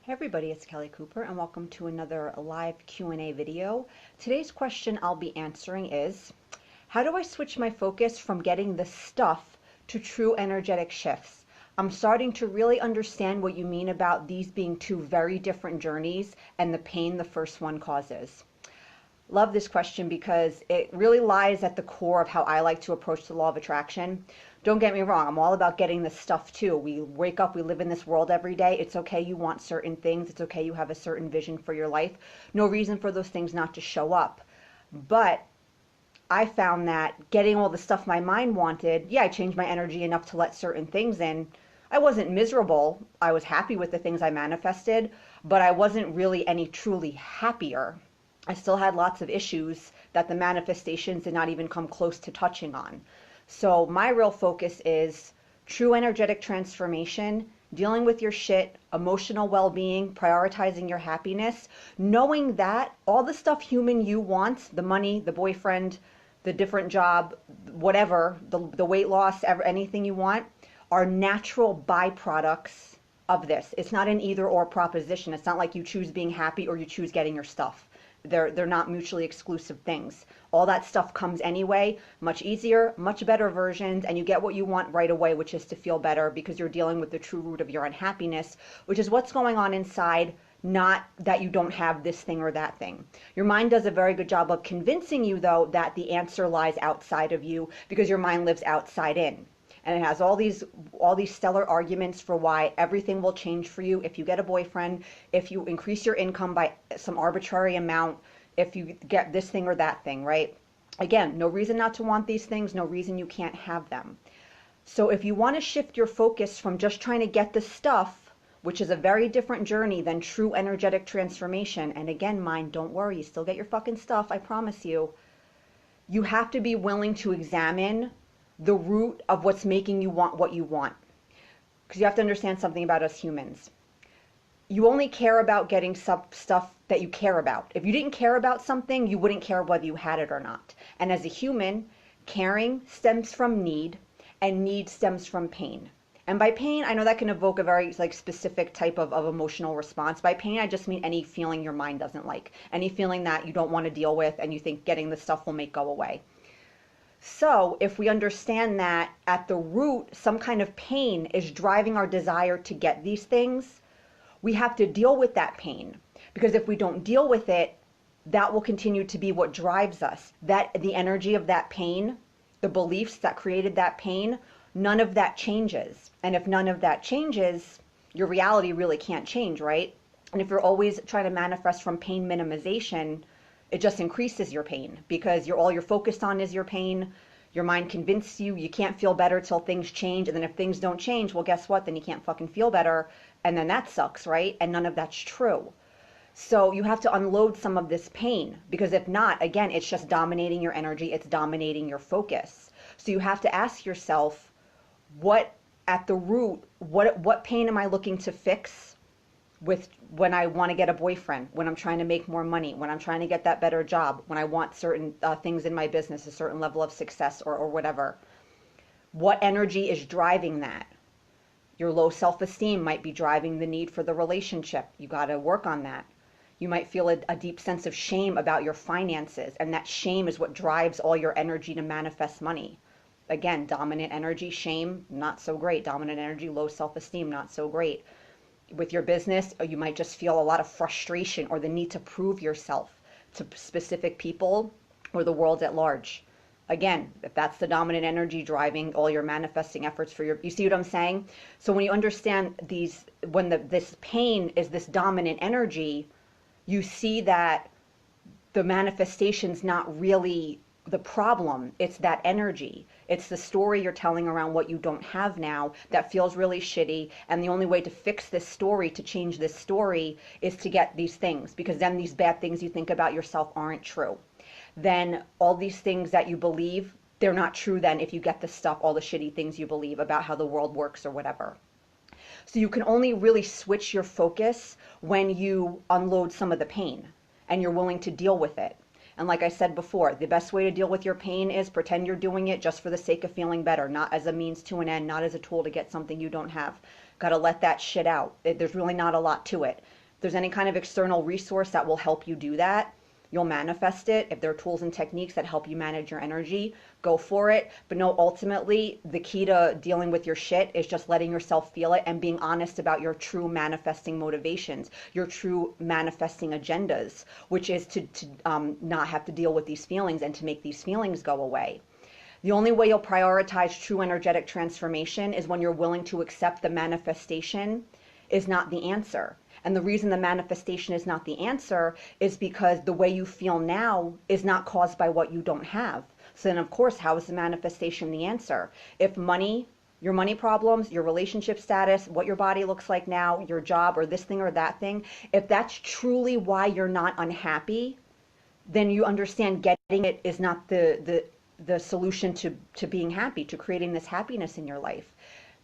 Hey everybody, it's Kelly Cooper and welcome to another live Q&A video. Today's question I'll be answering is, how do I switch my focus from getting the stuff to true energetic shifts? I'm starting to really understand what you mean about these being two very different journeys and the pain the first one causes. Love this question because it really lies at the core of how I like to approach the law of attraction. Don't get me wrong, I'm all about getting this stuff too. We wake up, we live in this world every day. It's okay you want certain things. It's okay you have a certain vision for your life. No reason for those things not to show up. But I found that getting all the stuff my mind wanted, yeah, I changed my energy enough to let certain things in. I wasn't miserable. I was happy with the things I manifested, but I wasn't really any truly happier. I still had lots of issues that the manifestations did not even come close to touching on. So my real focus is true energetic transformation, dealing with your shit, emotional well-being, prioritizing your happiness, knowing that all the stuff human you wants, the money, the boyfriend, the different job, whatever, the weight loss, anything you want, are natural byproducts of this. It's not an either or proposition. It's not like you choose being happy or you choose getting your stuff. They're not mutually exclusive things. All that stuff comes anyway, much easier, much better versions, and you get what you want right away, which is to feel better because you're dealing with the true root of your unhappiness, which is what's going on inside, not that you don't have this thing or that thing. Your mind does a very good job of convincing you, though, that the answer lies outside of you because your mind lives outside in. And it has all these stellar arguments for why everything will change for you if you get a boyfriend, if you increase your income by some arbitrary amount, if you get this thing or that thing, right? Again, no reason not to want these things, no reason you can't have them. So if you want to shift your focus from just trying to get the stuff, which is a very different journey than true energetic transformation, and again, mind, don't worry, you still get your fucking stuff, I promise you. You have to be willing to examine the root of what's making you want what you want. Because you have to understand something about us humans. You only care about getting stuff that you care about. If you didn't care about something, you wouldn't care whether you had it or not. And as a human, caring stems from need, and need stems from pain. And by pain, I know that can evoke a very specific type of emotional response. By pain, I just mean any feeling your mind doesn't like, any feeling that you don't want to deal with and you think getting the stuff will make go away. So if we understand that at the root, some kind of pain is driving our desire to get these things, we have to deal with that pain. Because if we don't deal with it, that will continue to be what drives us. That the energy of that pain, the beliefs that created that pain, none of that changes. And if none of that changes, your reality really can't change, right? And if you're always trying to manifest from pain minimization, it just increases your pain because all you're focused on is your pain. Your mind convinced you you can't feel better till things change. And then if things don't change, well, guess what? Then you can't fucking feel better. And then that sucks, right? And none of that's true. So you have to unload some of this pain because if not, again, it's just dominating your energy. It's dominating your focus. So you have to ask yourself, what at the root, what pain am I looking to fix? With when I want to get a boyfriend, when I'm trying to make more money, when I'm trying to get that better job, when I want certain things in my business, a certain level of success or whatever. What energy is driving that? Your low self-esteem might be driving the need for the relationship. You got to work on that. You might feel a deep sense of shame about your finances, and that shame is what drives all your energy to manifest money. Again, dominant energy, shame, not so great. Dominant energy, low self-esteem, not so great. With your business, you might just feel a lot of frustration or the need to prove yourself to specific people or the world at large. Again, if that's the dominant energy driving all your manifesting efforts for you see what I'm saying? So when you understand these, when this pain is this dominant energy, you see that the manifestation's not really the problem. It's that energy. It's the story you're telling around what you don't have now that feels really shitty. And the only way to fix this story, to change this story, is to get these things. Because then these bad things you think about yourself aren't true. Then all these things that you believe, they're not true then if you get the stuff, all the shitty things you believe about how the world works or whatever. So you can only really switch your focus when you unload some of the pain and you're willing to deal with it. And like I said before, the best way to deal with your pain is pretend you're doing it just for the sake of feeling better, not as a means to an end, not as a tool to get something you don't have. Got to let that shit out. There's really not a lot to it. If there's any kind of external resource that will help you do that, you'll manifest it. If there are tools and techniques that help you manage your energy, go for it. But no, ultimately, the key to dealing with your shit is just letting yourself feel it and being honest about your true manifesting motivations, your true manifesting agendas, which is to not have to deal with these feelings and to make these feelings go away. The only way you'll prioritize true energetic transformation is when you're willing to accept the manifestation is not the answer. And the reason the manifestation is not the answer is because the way you feel now is not caused by what you don't have. So then, of course, how is the manifestation the answer? If money, your money problems, your relationship status, what your body looks like now, your job, or this thing or that thing, if that's truly why you're not unhappy, then you understand getting it is not the solution to being happy, to creating this happiness in your life.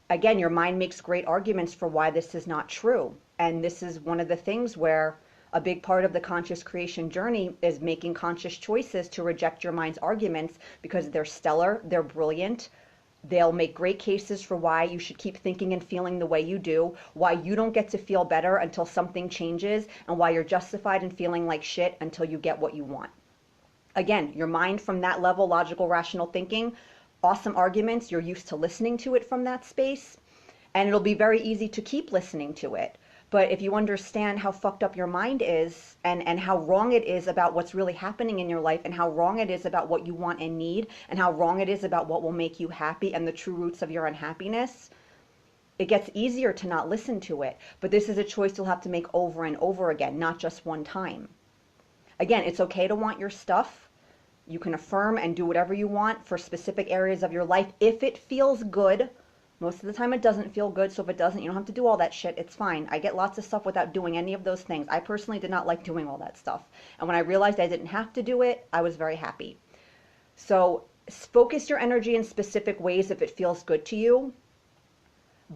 Again, your mind makes great arguments for why this is not true. And this is one of the things where a big part of the conscious creation journey is making conscious choices to reject your mind's arguments, because they're stellar, they're brilliant. They'll make great cases for why you should keep thinking and feeling the way you do, why you don't get to feel better until something changes, and why you're justified in feeling like shit until you get what you want. Again, your mind from that level, logical, rational thinking, awesome arguments, you're used to listening to it from that space, and it'll be very easy to keep listening to it. But if you understand how fucked up your mind is and how wrong it is about what's really happening in your life, and how wrong it is about what you want and need, and how wrong it is about what will make you happy and the true roots of your unhappiness, it gets easier to not listen to it. But this is a choice you'll have to make over and over again, not just one time. Again, it's okay to want your stuff. You can affirm and do whatever you want for specific areas of your life if it feels good. Most of the time it doesn't feel good, so if it doesn't, you don't have to do all that shit. It's fine. I get lots of stuff without doing any of those things. I personally did not like doing all that stuff. And when I realized I didn't have to do it, I was very happy. So focus your energy in specific ways if it feels good to you,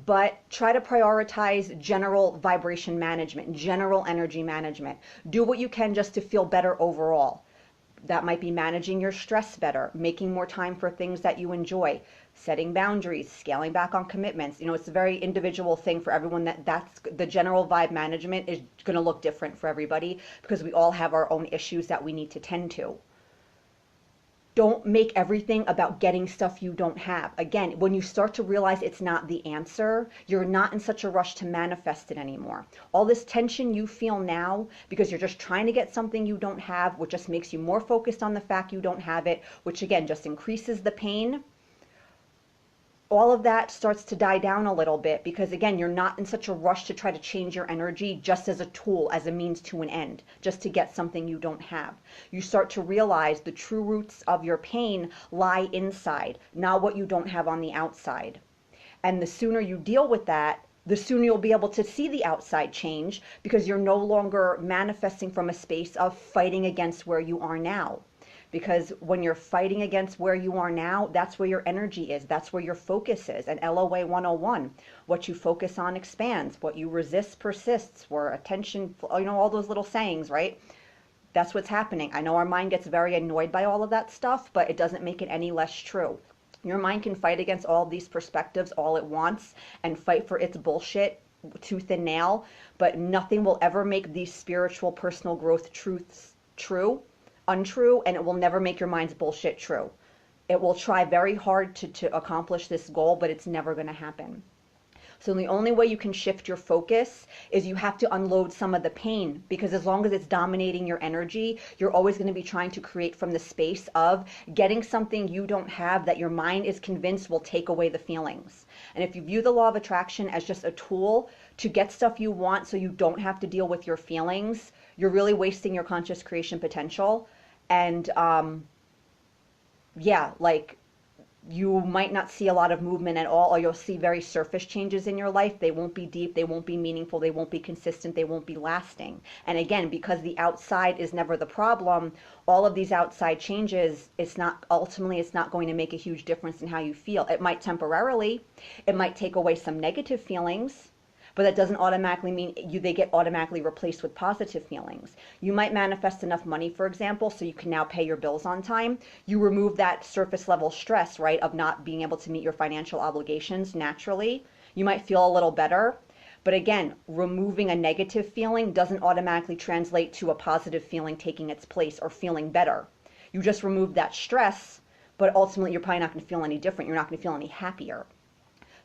but try to prioritize general vibration management, general energy management. Do what you can just to feel better overall. That might be managing your stress better, making more time for things that you enjoy, setting boundaries, scaling back on commitments. You know, it's a very individual thing for everyone. That's the general vibe management is going to look different for everybody, because we all have our own issues that we need to tend to. Don't make everything about getting stuff you don't have. Again, when you start to realize it's not the answer, you're not in such a rush to manifest it anymore. All this tension you feel now because you're just trying to get something you don't have, which just makes you more focused on the fact you don't have it, which again just increases the pain. All of that starts to die down a little bit, because again, you're not in such a rush to try to change your energy just as a tool, as a means to an end, just to get something you don't have. You start to realize the true roots of your pain lie inside, not what you don't have on the outside. And the sooner you deal with that, the sooner you'll be able to see the outside change, because you're no longer manifesting from a space of fighting against where you are now. Because when you're fighting against where you are now, that's where your energy is. That's where your focus is. And LOA 101, what you focus on expands. What you resist persists. Where attention, you know, all those little sayings, right? That's what's happening. I know our mind gets very annoyed by all of that stuff, but it doesn't make it any less true. Your mind can fight against all these perspectives all it wants and fight for its bullshit tooth and nail, but nothing will ever make these spiritual personal growth truths untrue, and it will never make your mind's bullshit true. It will try very hard to accomplish this goal, but it's never going to happen. So the only way you can shift your focus is you have to unload some of the pain, because as long as it's dominating your energy, you're always going to be trying to create from the space of getting something you don't have that your mind is convinced will take away the feelings. And if you view the law of attraction as just a tool to get stuff you want so you don't have to deal with your feelings, you're really wasting your conscious creation potential. And you might not see a lot of movement at all, or you'll see very surface changes in your life. They won't be deep, they won't be meaningful, they won't be consistent, they won't be lasting. And again, because the outside is never the problem, all of these outside changes, it's not going to make a huge difference in how you feel. It might temporarily, it might take away some negative feelings, but that doesn't automatically mean they get automatically replaced with positive feelings. You might manifest enough money, for example, so you can now pay your bills on time. You remove that surface level stress, right, of not being able to meet your financial obligations naturally. You might feel a little better, but again, removing a negative feeling doesn't automatically translate to a positive feeling taking its place or feeling better. You just remove that stress, but ultimately you're probably not going to feel any different. You're not going to feel any happier.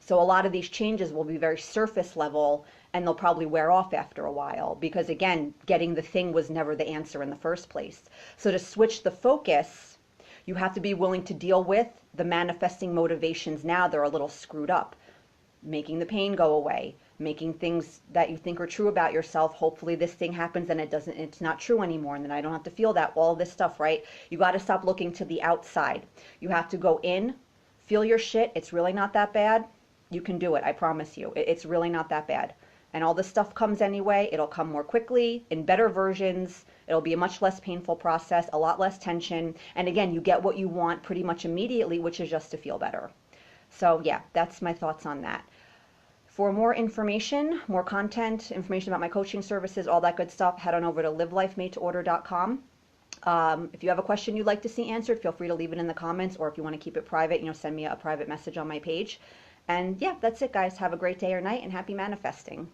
So a lot of these changes will be very surface level, and they'll probably wear off after a while because, again, getting the thing was never the answer in the first place. So to switch the focus, you have to be willing to deal with the manifesting motivations now that are a little screwed up. Making the pain go away, making things that you think are true about yourself. Hopefully this thing happens and it's not true anymore, and then I don't have to feel that, all this stuff, right? You got to stop looking to the outside. You have to go in, feel your shit. It's really not that bad. You can do it. I promise you. It's really not that bad. And all this stuff comes anyway. It'll come more quickly in better versions. It'll be a much less painful process, a lot less tension. And again, you get what you want pretty much immediately, which is just to feel better. So yeah, that's my thoughts on that. For more information, more content, information about my coaching services, all that good stuff, head on over to livelifemadeorder.com. If you have a question you'd like to see answered, feel free to leave it in the comments, or if you want to keep it private, send me a private message on my page. And yeah, that's it, guys. Have a great day or night, and happy manifesting.